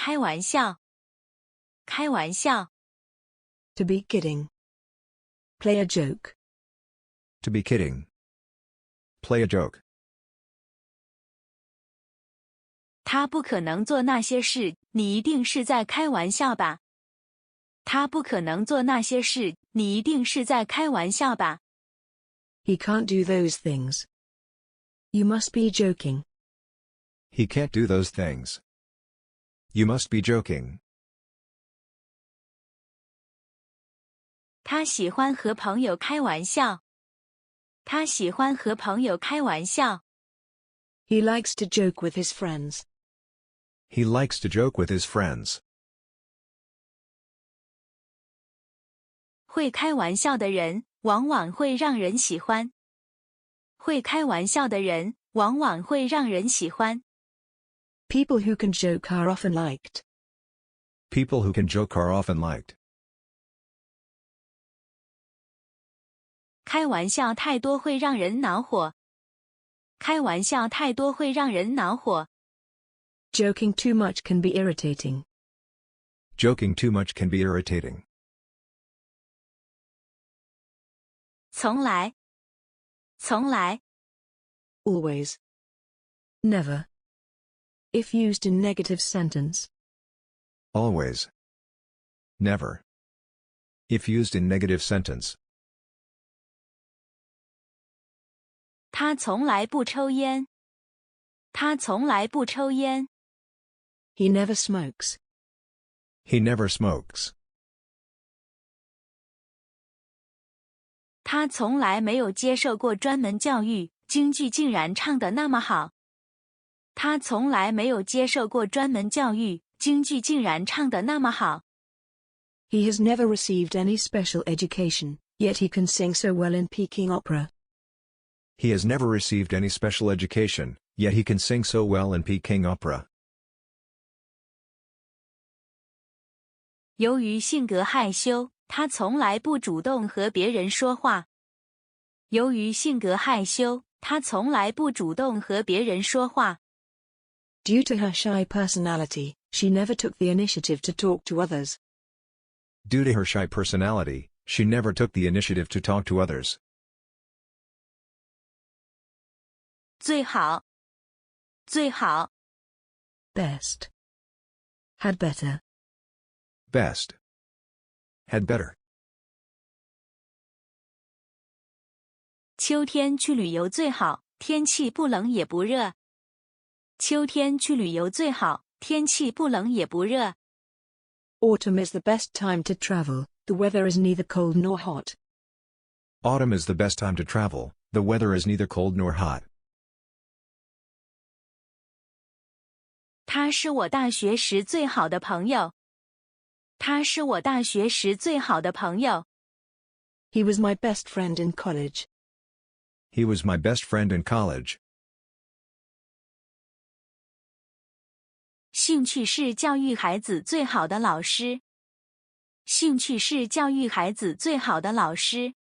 开玩笑。开玩笑。To be kidding. Play a joke. To be kidding. Play a joke. 他不可能做那些事，你一定是在开玩笑吧？他不可能做那些事，你一定是在开玩笑吧？ He can't do those things. You must be joking. He can't do those things. You must be joking. 他喜欢和朋友开玩笑。他喜欢和朋友开玩笑。He likes to joke with his friends. He likes to joke with his friends. 会开玩笑的人，往往会让人喜欢。会开玩笑的人，往往会让人喜欢。People who can joke are often liked. People who can joke are often liked. 开玩笑太多会让人恼火。开玩笑太多会让人恼火。Joking too much can be irritating. Joking too much can be irritating. 从来。从来。Always. Never. If used in negative sentence. Always. Never. If used in negative sentence. 他从来不抽烟。他从来不抽烟。He never smokes. He never smokes. 他从来没有接受过专门教育，京剧竟然唱得那么好。他从来没有接受过专门教育，京剧竟然唱得那么好。He has never received any special education, yet he can sing so well in Peking opera. He has never received any special education, yet he can sing so well in Peking opera. 由于性格害羞，他从来不主动和别人说话。由于性格害羞，他从来不主动和别人说话。Due to her shy personality, she never took the initiative to talk to others. Due to her shy personality, she never took the initiative to talk to others. 最好。最好。Best. Had better. Best. Had better. 秋天去旅游最好，天气不冷也不热。秋天去旅游最好，天气不冷也不热。Autumn is the best time to travel, the weather is neither cold nor hot. Autumn is the best time to travel, the weather is neither cold nor hot. 他是我大学时最好的朋友。他是我大学时最好的朋友。He was my best friend in college. He was my best friend in college. 兴趣是教育孩子最好的老师。兴趣是教育孩子最好的老师。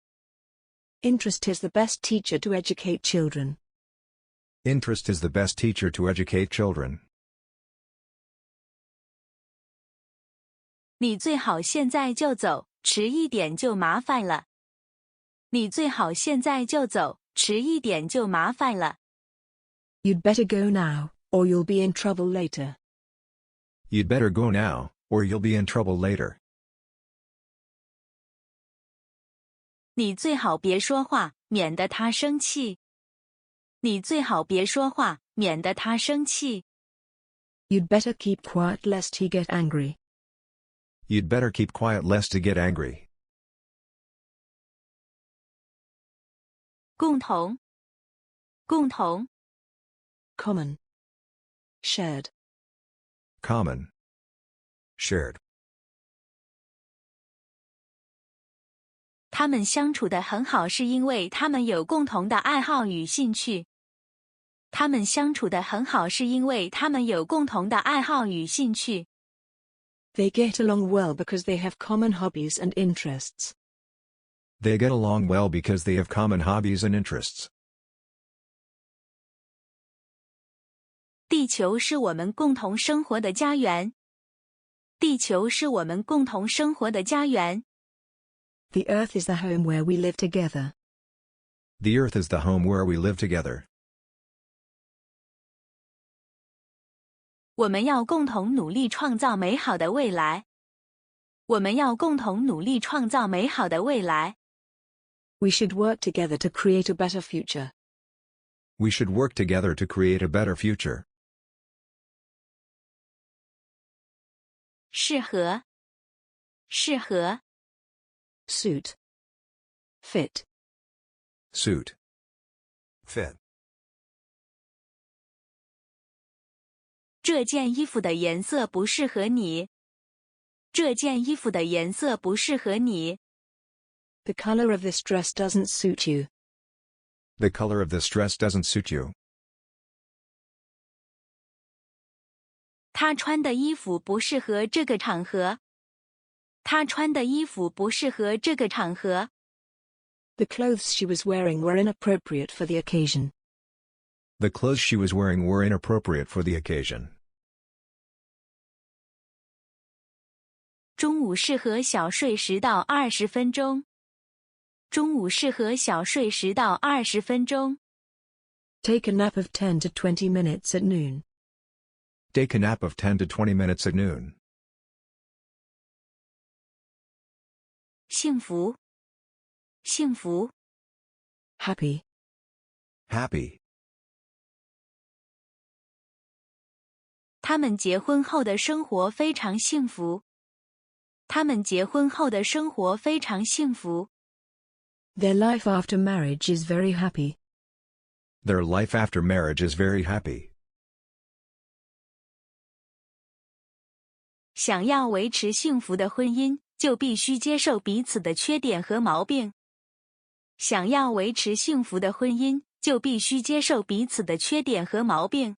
Interest is the best teacher to educate children. Interest is the best teacher to educate children. 你最好现在就走，迟一点就麻烦了。你最好现在就走，迟一点就麻烦了。You'd better go now, or you'll be in trouble later. You'd better go now, or you'll be in trouble later. 你最好别说话，免得他生气。你最好别说话，免得他生气。You'd better keep quiet lest he get angry. You'd better keep quiet lest he get angry. 共同。共同。Common. Shared. Common. Shared. 他们相处得很好是因为他们有共同的爱好与兴趣。他们相处得很好是因为他们有共同的爱好与兴趣。They get along well because they have common hobbies and interests. They get along well because they have common hobbies and interests. 地球是我们共同生活的家园。地球是我们共同生活的家园。The Earth is the home where we live together. The Earth is the home where we live together. 我们要共同努力创造美好的未来。我们要共同努力创造美好的未来。We should work together to create a better future. We should work together to create a better future. 适合，适合， Suit. Fit. Suit. Fit. 这件衣服的颜色不适合你。这件衣服的颜色不适合你。The color of this dress doesn't suit you. The color of this dress doesn't suit you. 他穿的衣服不适合这个场合。他穿的衣服不适合这个场合。The clothes she was wearing were inappropriate for the occasion. The clothes she was wearing were inappropriate for the occasion. 中午适合小睡10到20分钟。中午适合小睡10到20分钟。Take a nap of 10 to 20 minutes at noon. Take a nap of 10 to 20 minutes at noon. 幸福，幸福， Happy. Happy. 他们结婚后的生活非常幸福。他们结婚后的生活非常幸福。Their life after marriage is very happy. Their life after marriage is very happy. 想要维持幸福的婚姻，就必须接受彼此的缺点和毛病。想要维持幸福的婚姻，就必须接受彼此的缺点和毛病。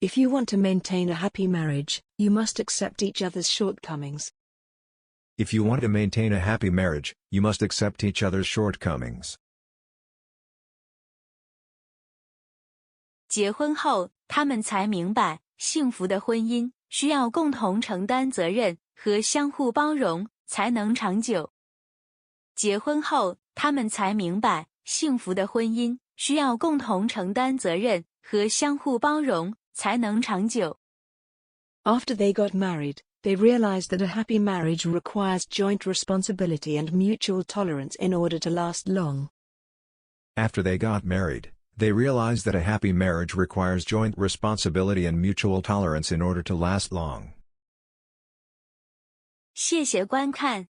If you want to maintain a happy marriage, you must accept each other's shortcomings. If you want to maintain a happy marriage, you must accept each other's shortcomings. 结婚后，他们才明白，幸福的婚姻需要共同承担责任和相互包容，才能长久。结婚后，他们才明白，幸福的婚姻需要共同承担责任和相互包容，才能长久。After they got married, they realized that a happy marriage requires joint responsibility and mutual tolerance in order to last long. After they got married, they realized that a happy marriage requires joint responsibility and mutual tolerance in order to last long. 谢谢观看。